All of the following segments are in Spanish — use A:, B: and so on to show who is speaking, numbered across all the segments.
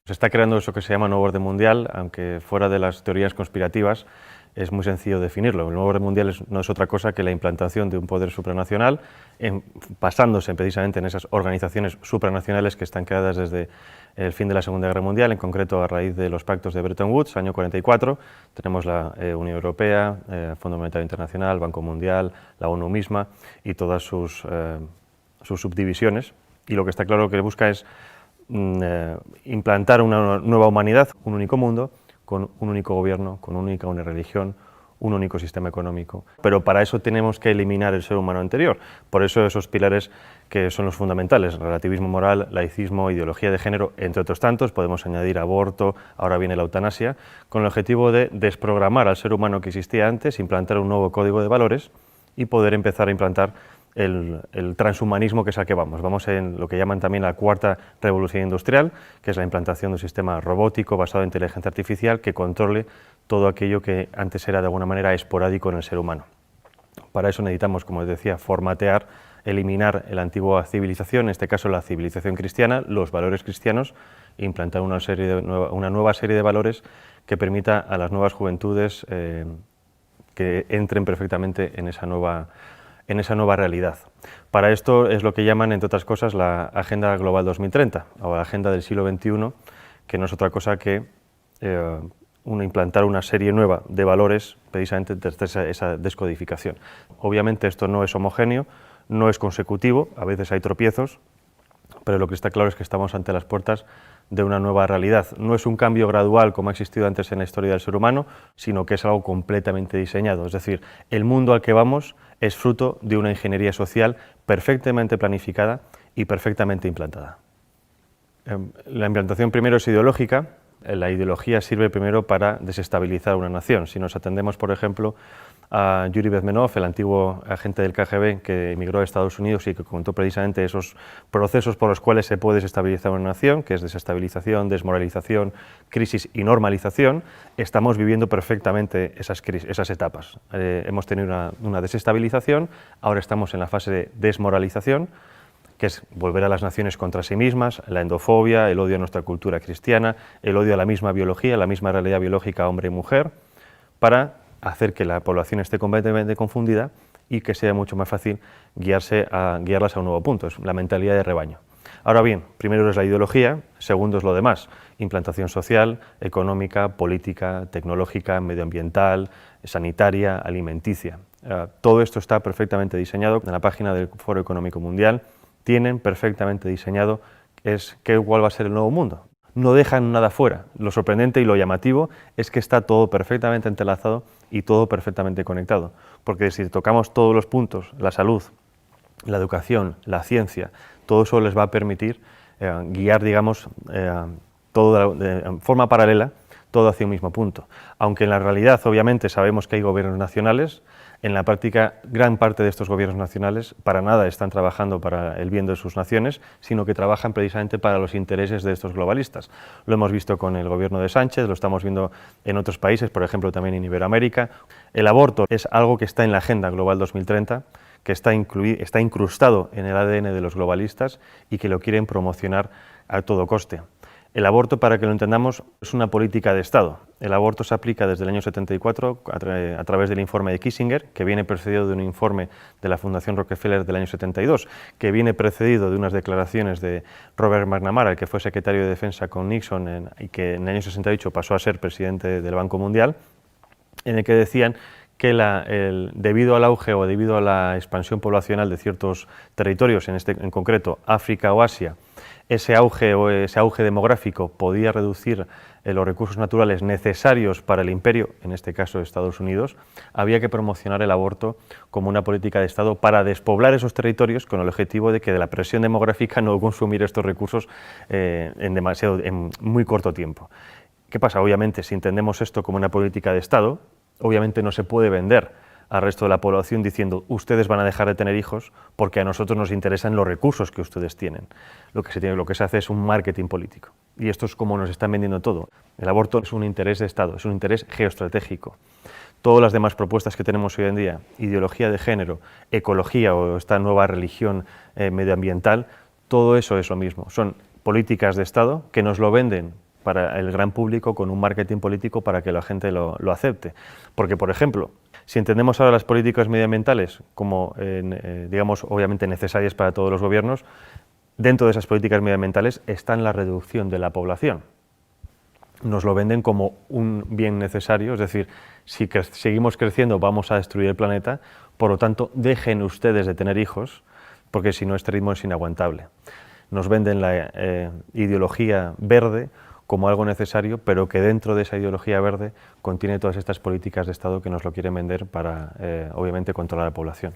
A: Se está creando eso que se llama nuevo orden mundial, aunque fuera de las teorías conspirativas es muy sencillo definirlo. El nuevo orden mundial no es otra cosa que la implantación de un poder supranacional, basándose precisamente en esas organizaciones supranacionales que están creadas desde el fin de la Segunda Guerra Mundial, en concreto a raíz de los pactos de Bretton Woods, año 44. Tenemos la Unión Europea, Fondo Monetario Internacional, Banco Mundial, la ONU misma y todas sus subdivisiones. Y lo que está claro que busca es implantar una nueva humanidad, un único mundo, con un único gobierno, con una única religión, un único sistema económico. Pero para eso tenemos que eliminar el ser humano anterior. Por eso esos pilares que son los fundamentales: relativismo moral, laicismo, ideología de género, entre otros tantos. Podemos añadir aborto, ahora viene la eutanasia, con el objetivo de desprogramar al ser humano que existía antes, implantar un nuevo código de valores y poder empezar a implantar el transhumanismo, que es al que vamos. Vamos en lo que llaman también la cuarta revolución industrial, que es la implantación de un sistema robótico basado en inteligencia artificial que controle todo aquello que antes era de alguna manera esporádico en el ser humano. Para eso necesitamos, como les decía, formatear, eliminar la antigua civilización, en este caso la civilización cristiana, los valores cristianos, e implantar una nueva serie de valores que permita a las nuevas juventudes que entren perfectamente en esa nueva realidad. Para esto es lo que llaman, entre otras cosas, la Agenda Global 2030, o la Agenda del siglo XXI, que no es otra cosa que implantar una serie nueva de valores, precisamente desde esa descodificación. Obviamente esto no es homogéneo, no es consecutivo, a veces hay tropiezos, pero lo que está claro es que estamos ante las puertas de una nueva realidad. No es un cambio gradual como ha existido antes en la historia del ser humano, sino que es algo completamente diseñado. Es decir, el mundo al que vamos es fruto de una ingeniería social perfectamente planificada y perfectamente implantada. La implantación primero es ideológica. La ideología sirve primero para desestabilizar una nación. Si nos atendemos, por ejemplo, a Yuri Bezmenov, el antiguo agente del KGB que emigró a Estados Unidos y que contó precisamente esos procesos por los cuales se puede desestabilizar una nación, que es desestabilización, desmoralización, crisis y normalización. Estamos viviendo perfectamente esas etapas. Hemos tenido una desestabilización, ahora estamos en la fase de desmoralización, que es volver a las naciones contra sí mismas, la endofobia, el odio a nuestra cultura cristiana, el odio a la misma biología, la misma realidad biológica hombre y mujer, para hacer que la población esté completamente confundida y que sea mucho más fácil guiarlas a un nuevo punto. Es la mentalidad de rebaño. Ahora bien, primero es la ideología, segundo es lo demás: implantación social, económica, política, tecnológica, medioambiental, sanitaria, alimenticia. Todo esto está perfectamente diseñado. En la página del Foro Económico Mundial tienen perfectamente diseñado cuál va a ser el nuevo mundo. No dejan nada fuera. Lo sorprendente y lo llamativo es que está todo perfectamente entrelazado y todo perfectamente conectado, porque si tocamos todos los puntos, la salud, la educación, la ciencia, todo eso les va a permitir guiar, digamos, todo de forma paralela, todo hacia un mismo punto. Aunque en la realidad, obviamente, sabemos que hay gobiernos nacionales, en la práctica, gran parte de estos gobiernos nacionales para nada están trabajando para el bien de sus naciones, sino que trabajan precisamente para los intereses de estos globalistas. Lo hemos visto con el gobierno de Sánchez, lo estamos viendo en otros países, por ejemplo también en Iberoamérica. El aborto es algo que está en la Agenda Global 2030, que está incrustado en el ADN de los globalistas y que lo quieren promocionar a todo coste. El aborto, para que lo entendamos, es una política de Estado. El aborto se aplica desde el año 74 a través del informe de Kissinger, que viene precedido de un informe de la Fundación Rockefeller del año 72, que viene precedido de unas declaraciones de Robert McNamara, el que fue secretario de Defensa con Nixon y que en el año 68 pasó a ser presidente del Banco Mundial, en el que decían que debido al auge o debido a la expansión poblacional de ciertos territorios, en concreto África o Asia, ese auge demográfico podía reducir los recursos naturales necesarios para el imperio, en este caso Estados Unidos. Había que promocionar el aborto como una política de Estado para despoblar esos territorios con el objetivo de que de la presión demográfica no consumir estos recursos en muy corto tiempo. ¿Qué pasa? Obviamente, si entendemos esto como una política de Estado, obviamente no se puede vender al resto de la población diciendo ustedes van a dejar de tener hijos porque a nosotros nos interesan los recursos que ustedes tienen. Lo que se hace es un marketing político. Y esto es como nos están vendiendo todo. El aborto es un interés de Estado, es un interés geoestratégico. Todas las demás propuestas que tenemos hoy en día, ideología de género, ecología o esta nueva religión medioambiental, todo eso es lo mismo. Son políticas de Estado que nos lo venden para el gran público con un marketing político para que la gente lo acepte. Porque, por ejemplo, si entendemos ahora las políticas medioambientales como, digamos, obviamente necesarias para todos los gobiernos, dentro de esas políticas medioambientales está la reducción de la población. Nos lo venden como un bien necesario, es decir, si seguimos creciendo vamos a destruir el planeta, por lo tanto dejen ustedes de tener hijos, porque si no este ritmo es inaguantable. Nos venden la ideología verde como algo necesario, pero que dentro de esa ideología verde contiene todas estas políticas de Estado que nos lo quieren vender para, obviamente, controlar la población.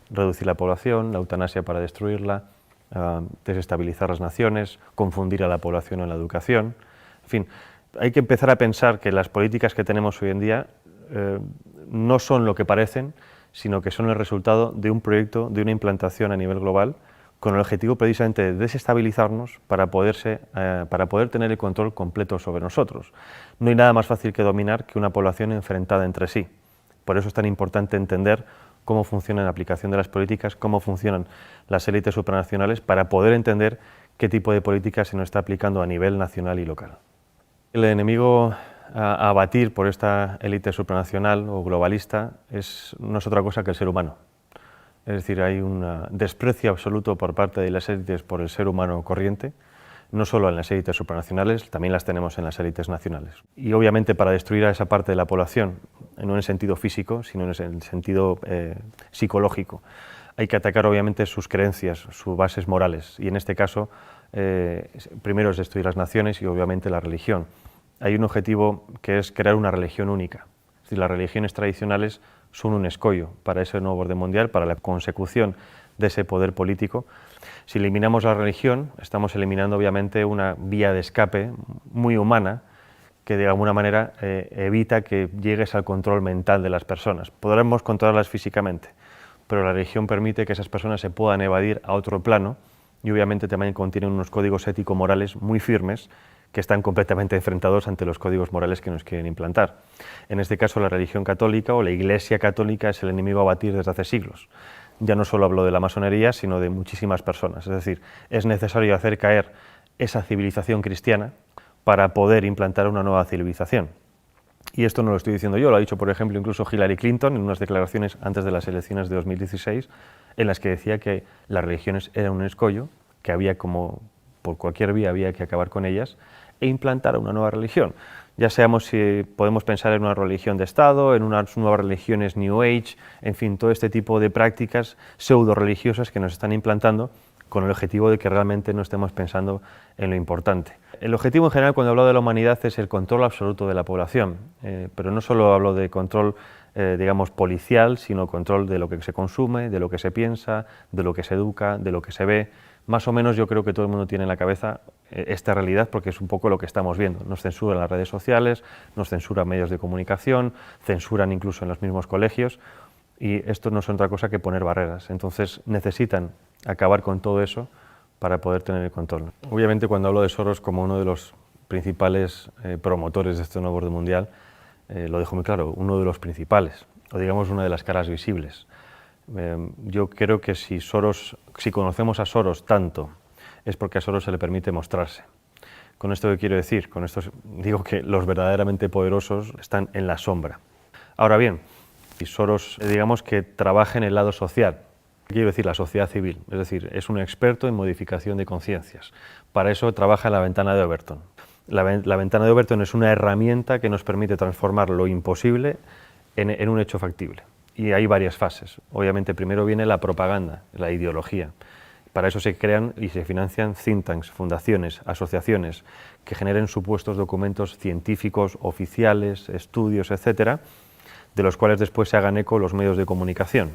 A: Reducir la población, la eutanasia para destruirla, desestabilizar las naciones, confundir a la población en la educación, en fin. Hay que empezar a pensar que las políticas que tenemos hoy en día no son lo que parecen, sino que son el resultado de un proyecto, de una implantación a nivel global, con el objetivo precisamente de desestabilizarnos para poder tener el control completo sobre nosotros. No hay nada más fácil que dominar que una población enfrentada entre sí. Por eso es tan importante entender cómo funciona la aplicación de las políticas, cómo funcionan las élites supranacionales, para poder entender qué tipo de política se nos está aplicando a nivel nacional y local. El enemigo a abatir por esta élite supranacional o globalista no es otra cosa que el ser humano. Es decir, hay un desprecio absoluto por parte de las élites por el ser humano corriente, no solo en las élites supranacionales, también las tenemos en las élites nacionales. Y obviamente para destruir a esa parte de la población, no en el sentido físico, sino en el sentido psicológico, hay que atacar obviamente sus creencias, sus bases morales, y en este caso primero es destruir las naciones y obviamente la religión. Hay un objetivo que es crear una religión única. Es decir, las religiones tradicionales son un escollo para ese nuevo orden mundial, para la consecución de ese poder político. Si eliminamos la religión, estamos eliminando obviamente una vía de escape muy humana que de alguna manera evita que llegues al control mental de las personas. Podremos controlarlas físicamente, pero la religión permite que esas personas se puedan evadir a otro plano y obviamente también contienen unos códigos ético-morales muy firmes que están completamente enfrentados ante los códigos morales que nos quieren implantar. En este caso, la religión católica o la Iglesia católica es el enemigo a batir desde hace siglos. Ya no solo hablo de la masonería, sino de muchísimas personas. Es decir, es necesario hacer caer esa civilización cristiana para poder implantar una nueva civilización. Y esto no lo estoy diciendo yo, lo ha dicho, por ejemplo, incluso Hillary Clinton en unas declaraciones antes de las elecciones de 2016, en las que decía que las religiones eran un escollo, que había como por cualquier vía había que acabar con ellas e implantar una nueva religión. Ya seamos si podemos pensar en una religión de Estado, en unas nuevas religiones New Age, en fin, todo este tipo de prácticas pseudo-religiosas que nos están implantando con el objetivo de que realmente no estemos pensando en lo importante. El objetivo en general cuando hablo de la humanidad es el control absoluto de la población, pero no solo hablo de control digamos policial, sino control de lo que se consume, de lo que se piensa, de lo que se educa, de lo que se ve. Más o menos yo creo que todo el mundo tiene en la cabeza esta realidad porque es un poco lo que estamos viendo. Nos censuran las redes sociales, nos censuran medios de comunicación, censuran incluso en los mismos colegios y esto no es otra cosa que poner barreras. Entonces necesitan acabar con todo eso para poder tener el control. Obviamente cuando hablo de Soros como uno de los principales promotores de este nuevo orden mundial, lo dejo muy claro, uno de los principales, o digamos una de las caras visibles. Yo creo que si conocemos a Soros tanto, es porque a Soros se le permite mostrarse. ¿Con esto qué quiero decir? Con esto digo que los verdaderamente poderosos están en la sombra. Ahora bien, si Soros, digamos que trabaja en el lado social, quiero decir la sociedad civil, es decir, es un experto en modificación de conciencias. Para eso trabaja en la ventana de Overton. La ventana de Overton es una herramienta que nos permite transformar lo imposible en un hecho factible. Y hay varias fases. Obviamente primero viene la propaganda, la ideología. Para eso se crean y se financian think tanks, fundaciones, asociaciones que generen supuestos documentos científicos, oficiales, estudios, etcétera, de los cuales después se hagan eco los medios de comunicación.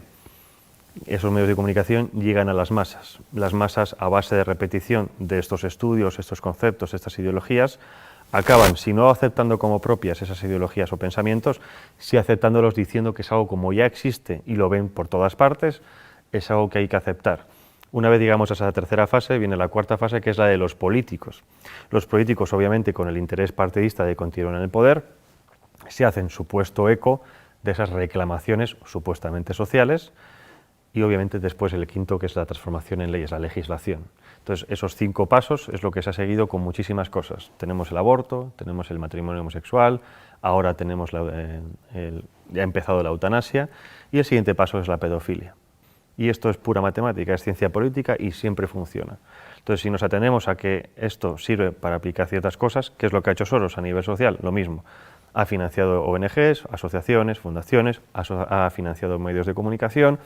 A: Esos medios de comunicación llegan a las masas a base de repetición de estos estudios, estos conceptos, estas ideologías, acaban, si no aceptando como propias esas ideologías o pensamientos, sí aceptándolos diciendo que es algo como ya existe y lo ven por todas partes, es algo que hay que aceptar. Una vez llegamos a esa tercera fase, viene la cuarta fase, que es la de los políticos. Los políticos, obviamente, con el interés partidista de continuar en el poder, se hacen supuesto eco de esas reclamaciones supuestamente sociales y, obviamente, después el quinto, que es la transformación en leyes, la legislación. Entonces, esos 5 pasos es lo que se ha seguido con muchísimas cosas. Tenemos el aborto, tenemos el matrimonio homosexual, ahora tenemos ya ha empezado la eutanasia y el siguiente paso es la pedofilia. Y esto es pura matemática, es ciencia política y siempre funciona. Entonces, si nos atenemos a que esto sirve para aplicar ciertas cosas, ¿qué es lo que ha hecho Soros a nivel social? Lo mismo. Ha financiado ONGs, asociaciones, fundaciones, ha financiado medios de comunicación,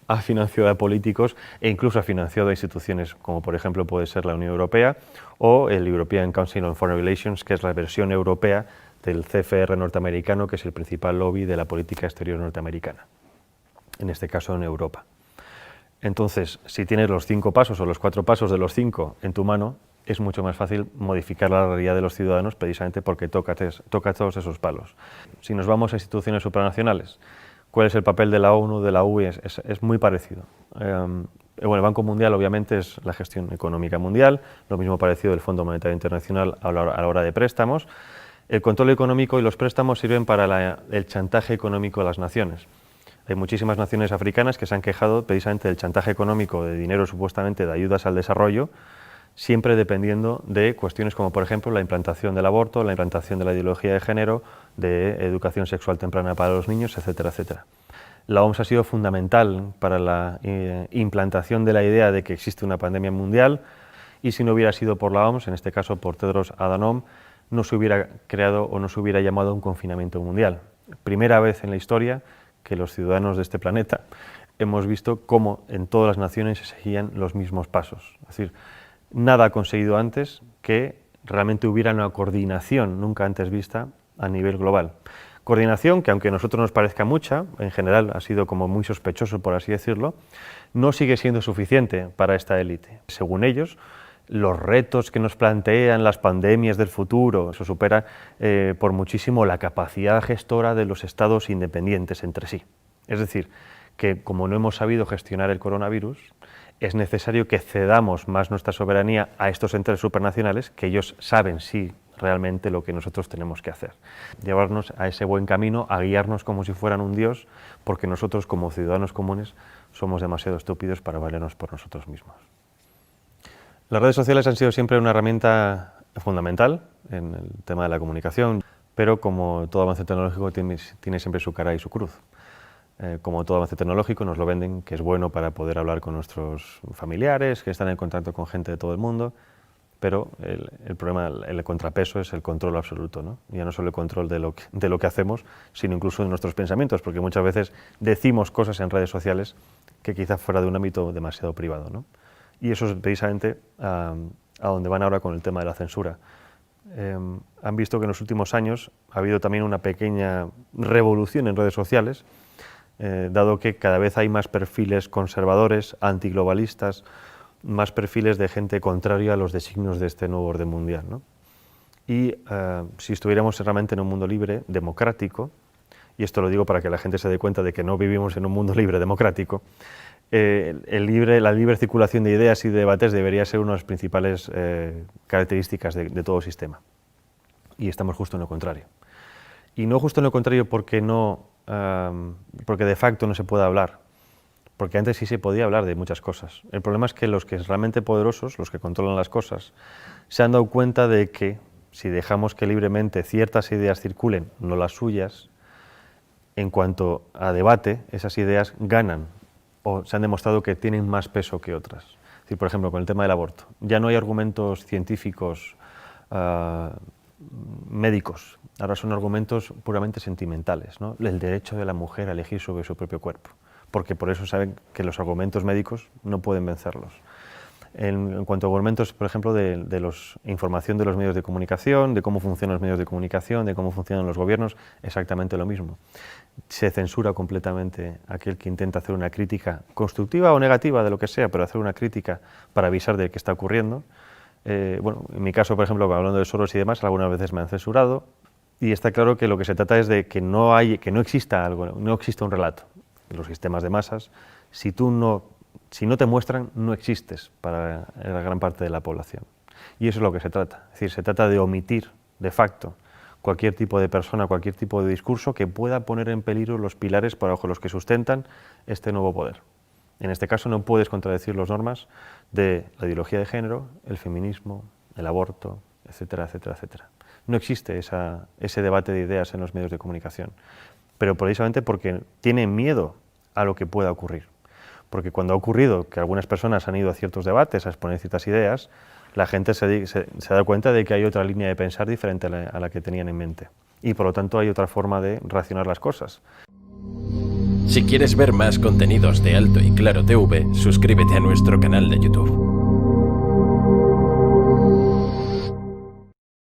A: ha financiado a políticos e incluso ha financiado a instituciones como, por ejemplo, puede ser la Unión Europea o el European Council on Foreign Relations, que es la versión europea del CFR norteamericano, que es el principal lobby de la política exterior norteamericana, en este caso en Europa. Entonces, si tienes los 5 pasos o los 4 pasos de los 5 en tu mano, es mucho más fácil modificar la realidad de los ciudadanos precisamente porque toca todos esos palos. Si nos vamos a instituciones supranacionales, ¿cuál es el papel de la ONU, de la UE? Es muy parecido. Bueno, el Banco Mundial obviamente es la gestión económica mundial, lo mismo parecido del Fondo Monetario Internacional a la hora de préstamos. El control económico y los préstamos sirven para el chantaje económico de las naciones. Hay muchísimas naciones africanas que se han quejado precisamente del chantaje económico, de dinero supuestamente de ayudas al desarrollo, siempre dependiendo de cuestiones como, por ejemplo, la implantación del aborto, la implantación de la ideología de género, de educación sexual temprana para los niños, etcétera, etcétera. La OMS ha sido fundamental para la implantación de la idea de que existe una pandemia mundial y si no hubiera sido por la OMS, en este caso por Tedros Adhanom, no se hubiera creado o no se hubiera llamado un confinamiento mundial. Primera vez en la historia que los ciudadanos de este planeta hemos visto cómo en todas las naciones se seguían los mismos pasos. Es decir, nada ha conseguido antes que realmente hubiera una coordinación nunca antes vista a nivel global. Coordinación que, aunque a nosotros nos parezca mucha, en general ha sido como muy sospechoso, por así decirlo, no sigue siendo suficiente para esta élite. Según ellos, los retos que nos plantean las pandemias del futuro, eso supera por muchísimo la capacidad gestora de los estados independientes entre sí. Es decir, que como no hemos sabido gestionar el coronavirus, es necesario que cedamos más nuestra soberanía a estos entes supranacionales, que ellos saben sí realmente lo que nosotros tenemos que hacer. Llevarnos a ese buen camino, a guiarnos como si fueran un dios, porque nosotros como ciudadanos comunes somos demasiado estúpidos para valernos por nosotros mismos. Las redes sociales han sido siempre una herramienta fundamental en el tema de la comunicación, pero como todo avance tecnológico tiene siempre su cara y su cruz. Como todo avance tecnológico nos lo venden que es bueno para poder hablar con nuestros familiares, que están en contacto con gente de todo el mundo, pero el problema, el contrapeso es el control absoluto, ¿no? Ya no solo el control de lo que hacemos, sino incluso de nuestros pensamientos, porque muchas veces decimos cosas en redes sociales que quizás fuera de un ámbito demasiado privado, ¿no? Y eso es precisamente a donde van ahora con el tema de la censura. Han visto que en los últimos años ha habido también una pequeña revolución en redes sociales, dado que cada vez hay más perfiles conservadores, antiglobalistas, más perfiles de gente contraria a los designios de este nuevo orden mundial, ¿no? Y si estuviéramos realmente en un mundo libre, democrático, y esto lo digo para que la gente se dé cuenta de que no vivimos en un mundo libre, democrático, la libre circulación de ideas y de debates debería ser una de las principales características de todo sistema. Y estamos justo en lo contrario. Y no justo en lo contrario porque de facto no se puede hablar, porque antes sí se podía hablar de muchas cosas. El problema es que los que son realmente poderosos, los que controlan las cosas, se han dado cuenta de que si dejamos que libremente ciertas ideas circulen, no las suyas, en cuanto a debate, esas ideas ganan o se han demostrado que tienen más peso que otras. Es decir, por ejemplo, con el tema del aborto, ya no hay argumentos científicos médicos, ahora son argumentos puramente sentimentales, ¿no? El derecho de la mujer a elegir sobre su propio cuerpo, porque por eso saben que los argumentos médicos no pueden vencerlos. En cuanto a argumentos, por ejemplo, de información de los medios de comunicación, de cómo funcionan los medios de comunicación, de cómo funcionan los gobiernos, exactamente lo mismo. Se censura completamente aquel que intenta hacer una crítica constructiva o negativa de lo que sea, pero hacer una crítica para avisar de qué está ocurriendo. bueno, en mi caso, por ejemplo, hablando de Soros y demás, algunas veces me han censurado, y está claro que lo que se trata es de que no exista algo, no exista un relato. En los sistemas de masas, si no te muestran, no existes para la gran parte de la población. Y eso es lo que se trata. Es decir, se trata de omitir, de facto, cualquier tipo de persona, cualquier tipo de discurso que pueda poner en peligro los pilares bajo los que sustentan este nuevo poder. En este caso no puedes contradecir las normas de la ideología de género, el feminismo, el aborto, etcétera, etcétera, etcétera. No existe ese debate de ideas en los medios de comunicación, pero precisamente porque tienen miedo a lo que pueda ocurrir. Porque cuando ha ocurrido que algunas personas han ido a ciertos debates a exponer ciertas ideas, la gente se da cuenta de que hay otra línea de pensar diferente a la que tenían en mente. Y por lo tanto hay otra forma de racionar las cosas.
B: Si quieres ver más contenidos de Alto y Claro TV, suscríbete a nuestro canal de YouTube.